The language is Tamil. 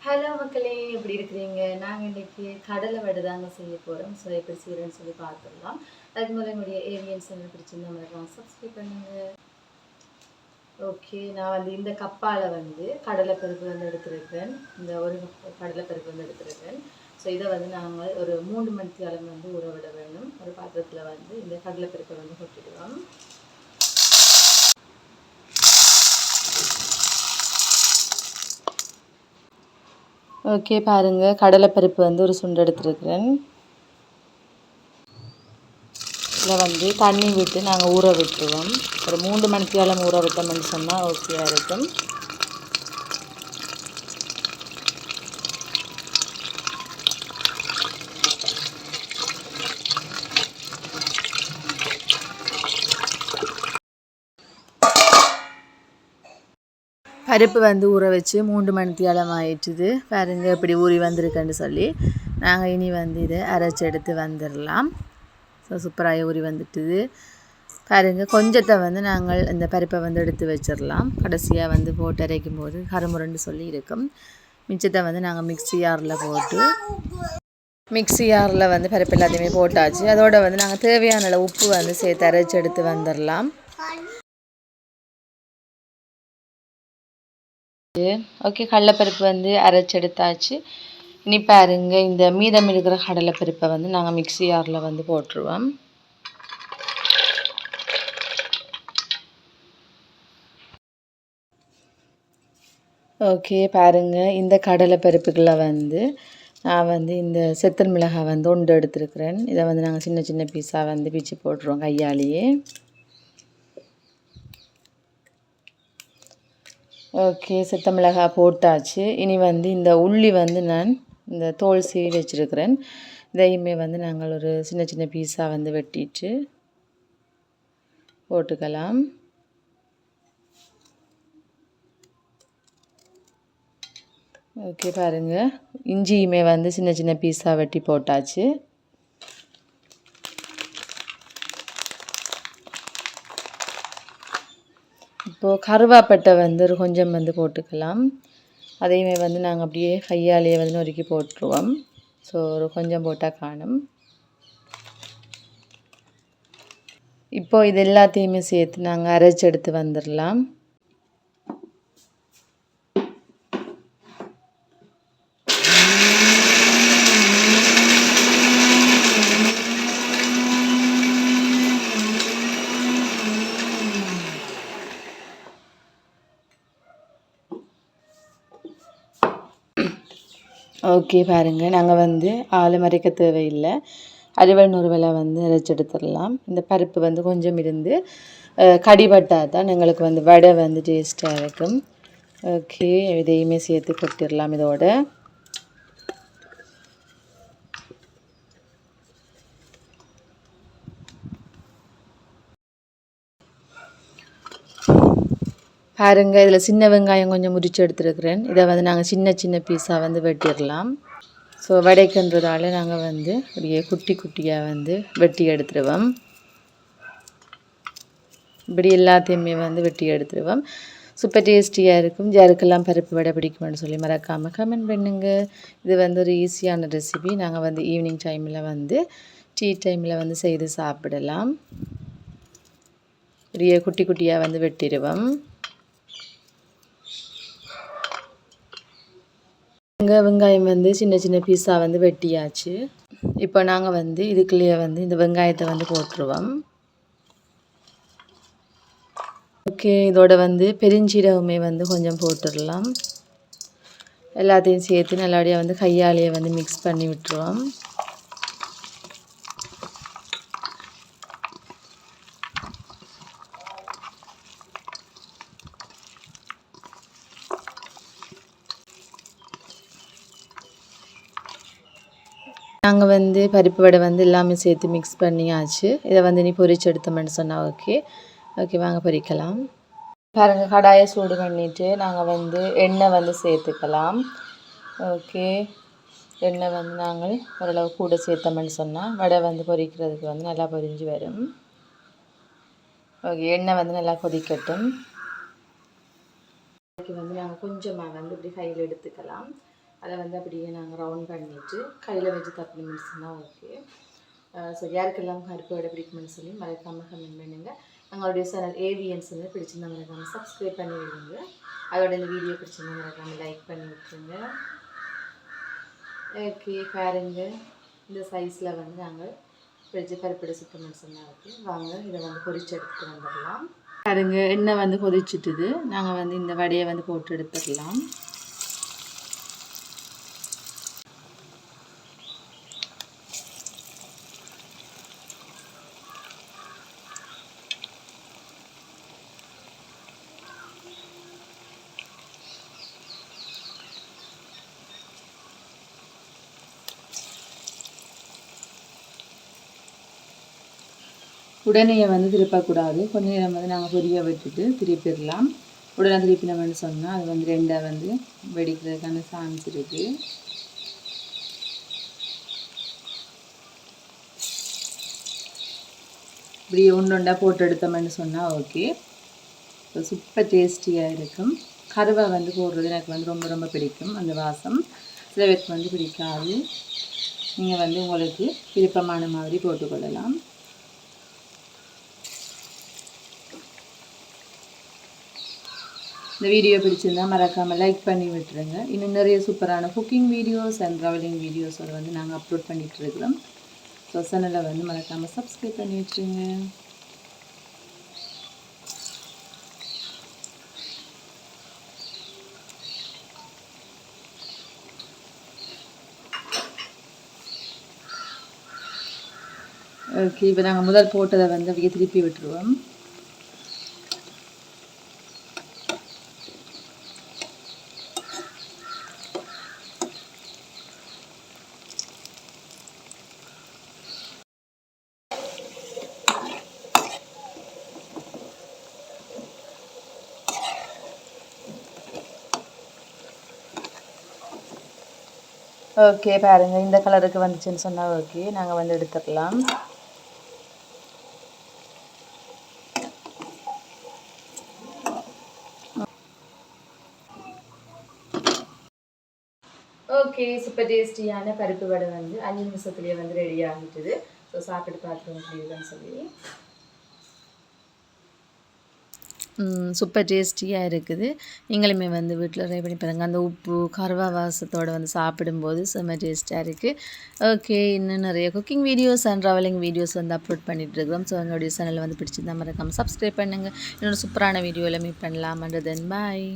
ஹலோ மக்களே, எப்படி இருக்கிறீங்க? நாங்கள் இன்றைக்கி கடலை வடை தாங்க செய்ய போகிறோம். ஸோ எப்படி செய்கிறேன்னு சொல்லி பார்த்துடலாம். அதுக்கு முதல்ல என்னுடைய ஏவிஎன் சேனல் பிடிச்சிருந்தா மறக்காம சப்ஸ்கிரைப் பண்ணுங்கள். ஓகே, நான் வந்து இந்த கப்பால் வந்து கடலைப்பருப்பு வந்து எடுத்துருக்கேன். இந்த ஒரு கப் கடலைப்பருப்பு வந்து எடுத்துருக்கேன். ஸோ இதை வந்து நாங்கள் ஒரு 3 மணி அளவு வந்து ஊற விட வேணும். ஒரு பாத்திரத்தில் வந்து இந்த கடலைப்பருப்பை வந்து கொட்டிடுவோம். ஓகே, பாருங்கள், கடலைப்பருப்பு வந்து ஒரு சுண்டு எடுத்துருக்கிறேன். இதில் வந்து தண்ணி விட்டு நாங்கள் ஊற விட்டுருவோம். ஒரு 3 மணிக்கு ஊற விட்டோம்னு சொன்னால் ஓகேயாக இருக்கும். பருப்பு வந்து ஊற வச்சு 3 மணிக்கு ஆயிட்டுது. பாருங்க இப்படி ஊறி வந்திருக்குன்னு சொல்லி நாங்கள் இனி வந்து இதை அரைச்சி எடுத்து வந்துடலாம். ஸோ சூப்பராக ஊறி வந்துட்டுது. பாருங்கள், கொஞ்சத்தை வந்து நாங்கள் இந்த பருப்பை வந்து எடுத்து வச்சிடலாம். கடைசியாக வந்து போட்டு அரைக்கும் போது கருமுரண்டு சொல்லி இருக்கும். மிச்சத்தை வந்து நாங்கள் மிக்ஸி ஜாரில் வந்து பருப்பு எல்லாத்தையுமே போட்டாச்சு. அதோடு வந்து நாங்கள் தேவையான அளவு உப்பு வந்து சேர்த்து அரைச்சி எடுத்து வந்துடலாம். ஓகே, கடலைப்பருப்பு வந்து அரைச்சி எடுத்தாச்சு. இனி பாருங்க, இந்த மீதம் இருக்கிற கடலைப்பருப்பை வந்து நாங்கள் மிக்ஸி ஜாரில் வந்து போட்டுருவோம். ஓகே, பாருங்க, இந்த கடலைப்பருப்புகளை வந்து நான் வந்து இந்த செத்தல் மிளகாய் வந்து ஒன்று எடுத்துருக்கிறேன். இதை வந்து நாங்கள் சின்ன சின்ன பீஸாக வந்து பிச்சு போட்டுருவோம் கையாலேயே. ஓகே, செத்த மிளகாய் போட்டாச்சு. இனி வந்து இந்த உள்ளி வந்து நான் இந்த தோல் சீவி வச்சுருக்கிறேன். இதையுமே வந்து நாங்கள் ஒரு சின்ன சின்ன பீஸாக வந்து வெட்டிட்டு போட்டுக்கலாம். ஓகே, பாருங்கள், இஞ்சியுமே வந்து சின்ன சின்ன பீஸாக வெட்டி போட்டாச்சு. இப்போது கருவேப்பட்டை வந்து ஒரு கொஞ்சம் வந்து போட்டுக்கலாம். அதையுமே வந்து நாங்கள் அப்படியே கையாலேயே வந்து நொறுக்கி போட்டுருவோம். ஸோ ஒரு கொஞ்சம் போட்டால் காணும். இப்போது இது எல்லாத்தையுமே சேர்த்து நாங்கள் அரைச்சி எடுத்து வந்துடலாம். ஓகே, பாருங்கள், நாங்கள் வந்து ஆளு மறைக்க தேவையில்லை. அறுவல் நுறுவலை வந்து அரைச்சி எடுத்துடலாம். இந்த பருப்பு வந்து கொஞ்சம் இருந்து கடிபட்டால் தான் எங்களுக்கு வந்து வடை வந்து டேஸ்ட்டாக இருக்கும். ஓகே, இதையுமே சேர்த்து கொட்டிடலாம். இதோட பாருங்கள், இதில் சின்ன வெங்காயம் கொஞ்சம் முறித்து எடுத்துருக்கிறேன். இதை வந்து நாங்கள் சின்ன சின்ன பீஸாக வந்து வெட்டிடலாம். ஸோ வடைக்குன்றதால நாங்கள் வந்து அப்படியே குட்டி குட்டியாக வந்து வெட்டி எடுத்துருவோம். இப்படி எல்லாத்தையுமே வந்து வெட்டி எடுத்துருவோம். சூப்பர் டேஸ்டியாக இருக்கும். யாருக்கெல்லாம் பருப்பு வடை பிடிக்குமென்னு சொல்லி மறக்காமல் கமெண்ட் பண்ணுங்கள். இது வந்து ஒரு ஈஸியான ரெசிபி. நாங்கள் வந்து ஈவினிங் டைமில் வந்து டீ டைமில் வந்து செய்து சாப்பிடலாம். அப்படியே குட்டி குட்டியாக வந்து வெட்டிடுவோம். வெங்காயம் வந்து சின்ன சின்ன பீஸாக வந்து வெட்டியாச்சு. இப்போ நாங்கள் வந்து இதுக்குள்ளேயே வந்து இந்த வெங்காயத்தை வந்து போட்டுருவோம். ஓகே, இதோட வந்து பெருஞ்சீரகமே வந்து கொஞ்சம் போட்டுடலாம். எல்லாத்தையும் சேர்த்து நல்லபடியாக வந்து கையாலேயே வந்து மிக்ஸ் பண்ணி விட்டுருவோம். நாங்கள் வந்து பருப்பு வடை வந்து எல்லாமே சேர்த்து மிக்ஸ் பண்ணியாச்சு. இதை வந்து நீ பொரிச்சு எடுத்தோம்னு சொன்னால் ஓகே. ஓகே, வாங்க பொரிக்கலாம். பாருங்கள், கடாயை சூடு பண்ணிவிட்டு நாங்கள் வந்து எண்ணெய் வந்து சேர்த்துக்கலாம். ஓகே, எண்ணெய் வந்து நாங்கள் ஓரளவு கூட சேர்த்தோம்னு சொன்னால் வடை வந்து பொரிக்கிறதுக்கு வந்து நல்லா பொரிஞ்சு வரும். ஓகே, எண்ணெய் வந்து நல்லா கொதிக்கட்டும். வந்து நாங்கள் கொஞ்சமாக வந்து இப்படி கையில் எடுத்துக்கலாம். அதை வந்து அப்படியே நாங்கள் ரவுண்ட் பண்ணிவிட்டு கையில் வச்சு தப்பினு சொன்னால் ஓகே. ஸோ யாருக்கெல்லாம் பருப்பு வடை பிடிக்கும்னு சொல்லி மறக்காமல் கமெண்ட் பண்ணுங்கள். எங்களுடைய சேனல் ஏவிஎன்ஸ் வந்து பிடிச்சிருந்தா மறக்காமல் சப்ஸ்கிரைப் பண்ணி விடுங்க. அதோட இந்த வீடியோ பிடிச்சிருந்தா மறக்காமல் லைக் பண்ணி விட்டுருங்க. ஓகே பாருங்க, இந்த சைஸில் வந்து நாங்கள் பிடிச்சி பருப்படை சுத்தம்னு சொன்னால் ஓகே. வாங்க இதை வந்து பொரிச்சு எடுத்துகிட்டு வந்துடலாம். பாருங்க எண்ணெய் வந்து கொதிச்சுட்டுது. நாங்கள் வந்து இந்த வடையை வந்து போட்டு எடுத்துடலாம். உடனே வந்து திருப்பக்கூடாது. கொஞ்ச நேரம் வந்து நாங்கள் பொரிய விட்டுட்டு திருப்பிடலாம். உடனே திருப்பினோம்னு சொன்னால் அது வந்து ரெண்டாக வந்து வெடிக்கிறதுக்கான சான்ஸ் இருக்குது. இப்படி ஒன்றா போட்டு எடுத்தோம்னு சொன்னால் ஓகே. இப்போ சூப்பர் டேஸ்டியாக இருக்கும். கருவை வந்து போடுறது எனக்கு வந்து ரொம்ப ரொம்ப பிடிக்கும். அந்த வாசம் சில பேருக்கு வந்து பிடிக்காது. நீங்கள் வந்து உங்களுக்கு விருப்பமான மாதிரி போட்டுக்கொள்ளலாம். இந்த வீடியோ பிடிச்சிருந்தா மறக்காமல் லைக் பண்ணி விட்டுருங்க. இன்னும் நிறைய சூப்பரான cooking videos and travelling videos வந்து நாங்கள் அப்லோட் பண்ணிகிட்டு இருக்கிறோம். ஸோ சேனலை வந்து மறக்காமல் சப்ஸ்கிரைப் பண்ணி விட்டுருங்க. ஓகே, இப்போ நாங்கள் முதல் போட்டதை வந்து அப்படியே திருப்பி விட்டுருவோம். ஓகே பாருங்கள், இந்த கலருக்கு வந்துச்சுன்னு சொன்னால் ஓகே. நாங்கள் வந்து எடுத்துக்கலாம். ஓகே, சூப்பர் டேஸ்டியான பருப்பு வடை வந்து 5 நிமிஷத்துலேயே வந்து ரெடி ஆகிட்டுது. ஸோ சாப்பிட்டு பார்த்துருவோம் அப்படிதான் சொல்லி. சூப்பர் டேஸ்டியாக இருக்குது. நீங்களுமே வந்து வீட்டில் ட்ரை பண்ணி பாருங்கள். அந்த உப்பு கருவா வாசத்தோடு வந்து சாப்பிடும்போது செம்ம டேஸ்ட்டாக இருக்குது. ஓகே, இன்னும் நிறைய cooking videos and travelling videos வந்து அப்லோட் பண்ணிகிட்ருக்கோம். ஸோ என்னுடைய சேனலை வந்து பிடிச்சிருந்தா மறக்காமல் சப்ஸ்கிரைப் பண்ணுங்கள். இன்னொரு சூப்பரான வீடியோவில் மீட் பண்ணலாம். And then bye.